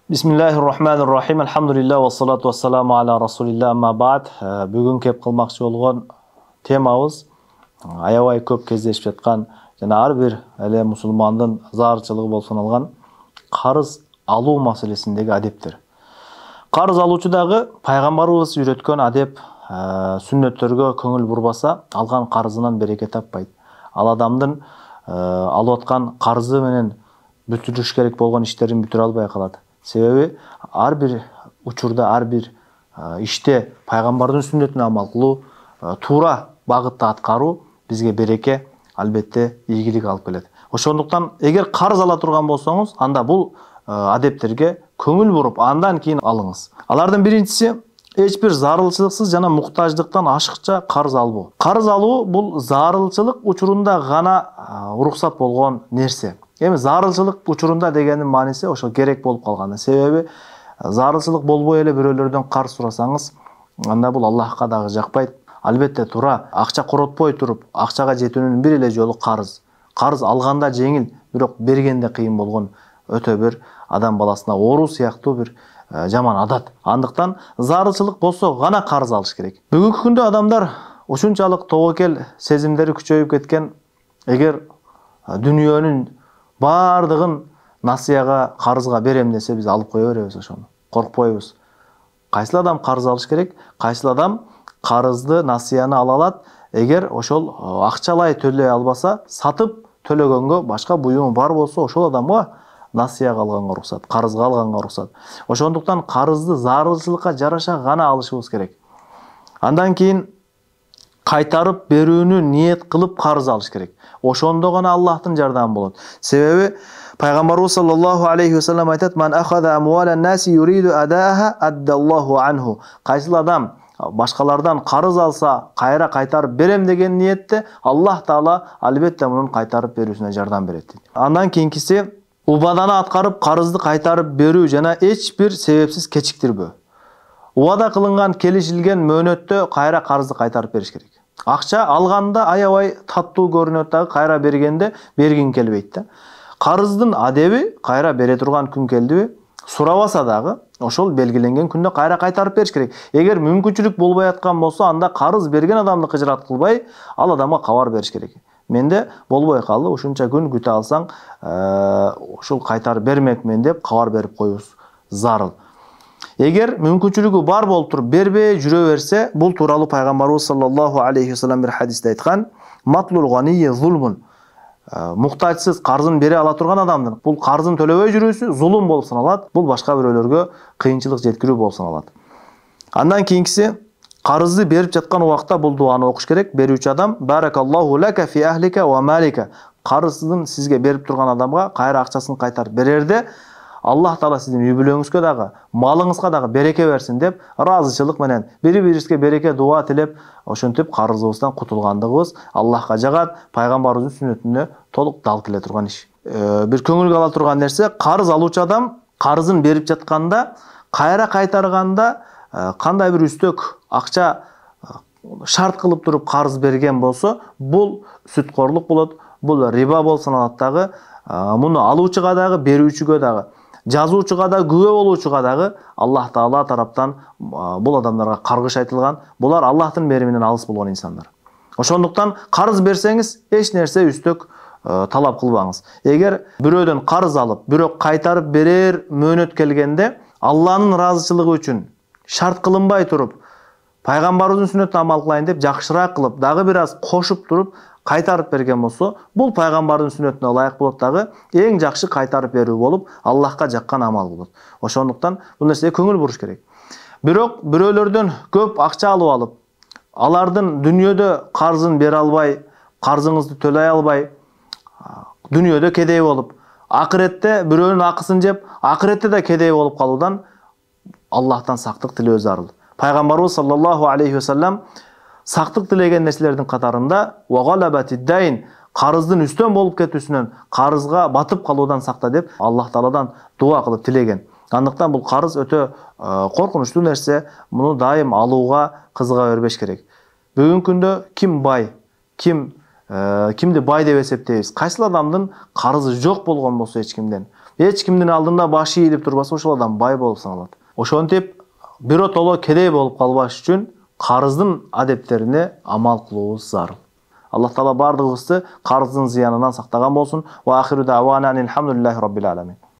Bismillahirrahmanirrahim. Alhamdulillah ve salatu ve selamu ala Rasulillah amma ba'd. Бүгін кеп қылмақшы болған темабыз аябай көп кездешіп жатқан жана ар бир эле мусулмандын зарчылыгы болуп саналган карыз алуу маселесиндеги адептер. Карыз алуучу дагы пайгамбарыбыз үйрөткөн адеп, сүннөттөргө көңүл бурбаса, алган карызынан береке таппайт. Ал адамдын алып аткан карызы менен бүтүрүш керек болгон иштерин бүтүрө албай калат. Себеби ар бир учурда, ар бир иште пайгамбардын сүннөтүнө амал кылуу, туура багытта аткаруу бизге береке, албетте ийгилик алып келет. Ошондуктан эгер карыз ала турган болсоңуз, анда бул адептерге көңүл буруп, андан кийин алыңыз. Алардын биринчиси эч бир зарылчылыксыз жана муктаждыктан ашыкча карыз албоо. Карыз алуу бул зарылчылык учурунда гана уруксат болгон нерсе. Эми зарылчылык учурунда дегендин мааниси ошол керек болуп калган. Себеби зарылчылык болбой эле бирөөлөрдөн карыз сурасаңыз, анда бул Аллахка дагы жакпайт. Албетте туура акча коротпой туруп, акчага жетүүнүн бир эле жолу карыз. Карыз алганда жеңил, бирок бергенде кыйын болгон өтө бир адам баласына оору сыяктуу бир жаман адат. Андыктан зарылчылык болсо гана карыз алыш керек. Бүгүнкү күндө адамдар ушунчалык тобокел сезимдери күчөйүп кеткен, эгер дүнүйөнүн бардыгын насыяга, карызга берем десе, биз алып кое беребиз ошону. Коркпойбуз. Кайсыл адам карыз алыш керек? Кайсыл адам карызды, насыяны ала алат? Эгер ошол акчалай төлөй албаса, сатып төлөгөнгө башка буюму бар болсо, ошол адамга насыяга алганга уруксат, карызга алганга уруксат. Ошондуктан карызды зарылчылыкка жараша гана алышыбыз керек. Андан кийин кайтарып берүүнү ниет кылып карыз алыш керек. Ошондо гана Аллахтын жардамы болот. Себеби пайгамбарыбыз саллаллаху алейхи ва саллям айтат: "Ман ахада амвалан наси юриду адааха аддаллаху анху." Кайсыл адам башкалардан карыз алса, кайра кайтарып берем деген ниетте, Аллах таала албетте мунун кайтарып берүүсүнө жардам берет. Андан кийинкиси убаданы аткарып карызды кайтарып берүү жана эч бир себепсиз кечиктирбөө. Убада кылынган, келишилген мөөнөттө кайра карызды кайтарып бериш керек. Акча алганда аябай таттуу көрүнөт дагы, кайра бергенде бергин келбейт да. Карыздын адеби кайра бере турган күн келдиби, сурабаса дагы ошол белгиленген күндө кайра кайтарып бериш керек. Эгер мүмкүнчүлүк болбой аткан болсо, анда карыз берген адамды кыжырат кылбай, ал адамга кабар бериш керек. Менде болбой калды, ушунча күн күтө алсаң, ушул кайтарып бермекмен деп кабар берип коюбуз зарыл. Эгер мүмкүнчүлүгү бар болуп туруп бербей жүрө берсе, бул тууралуу пайгамбарыбыз саллаллаху алейхи ва саллям бир хадисте айткан: "Матлул ганийи зулмун." Муктажсыз карызын бере ала турган адамдын бул карызын төлөбөй жүрүүсү зулум болуп саналат. Бул башка бирөөлөргө кыйынчылык жеткирүү болуп саналат. Андан кийинкиси, карызды берип жаткан убакта бул дуаны окуш керек. Берүүчү адам: "Баракаллаху лака фи ахлика ва малика." Карыздын сизге берип турган адамга кайра акчасын кайтарып берерде, Аллах таала сиздин үй бүлөңүзгө дагы, малыңызга дагы береке берсин деп, ыраазычылык менен бири-бирибизге береке дуа тилеп, ошентип карызыбыздан кутулгандыгыбыз Аллахка жагат, пайгамбарыбыздын сүннөтүнө толук дал келе турган иш. Бир көңүлгө ала турган нерсе, карыз алуучу адам карызын берип жатканда, кайра кайтарганда кандай бир үстөк акча шарт кылып туруп карыз берген болсо, бул сүткорлук болот, бул риба болуп саналат дагы. Муну алуучуга дагы, берүүчүгө дагы, жазуучуга да, күбө болуучуга дагы Аллах таала тараптан бул адамдарга каргыш айтылган. Булар Аллахтын мериминен алыс болгон инсандар. Ошондуктан карыз берсеңиз, эч нерсе үстөк талап кылбаңыз. Эгер бирөөдөн карыз алып, бирок кайтарып берер мөөнөт келгенде, Алланын ыраазычылыгы үчүн шарт кылынбай туруп, пайгамбарыбыздын сүннөтүнө амал кылайын деп жакшыраак кылып, дагы бир аз кошуп туруп кайтарып берген болсо, бул пайгамбардын сүннөтүнө ылайык болот дагы, эң жакшы кайтарып берүү болуп, Аллахка жаккан амал болот. Ошондуктан бул нерсеге көңүл буруш керек. Бирок бирөөлөрдөн көп акча алып, алардын дүнүйөдө карызын бере албай, карзыңызды төлөй албай, дүнүйөдө кедей болуп, акыретте бирөөнүн акысын жеп, акыретте да кедей болуп калуудан Аллахтан сактык тилөө зарыл. Пайгамбарыбыз саллаллаху алейхи ва саллям сактык тилеген нерселердин катарында вагалабатиддайн, карыздын үстөн болуп кетүүсүнөн, карызга батып калуудан сакта деп Аллах тааладан дуа кылып тилеген. Андыктан бул карыз өтө коркунучтуу нерсе, муну дайым алууга кызыга бербеш керек. Бүгүнкү күндө ким бай, кимди бай деп эсептейбиз? Кайсыл адамдын карызы жок болгон болсо эч кимден, эч кимдин алдында башы ийилип турбаса ошол адам бай болуп саналат. Ошентип биротоло кедей болуп калбаш үчүн карыздын адептерине амал кылуубуз зарыл. Аллах Таала бардыгыбызды карыздын зыянынан сактаган болсун. Ва ахиру дa'wana алхамдулиллахи rabbil alamin.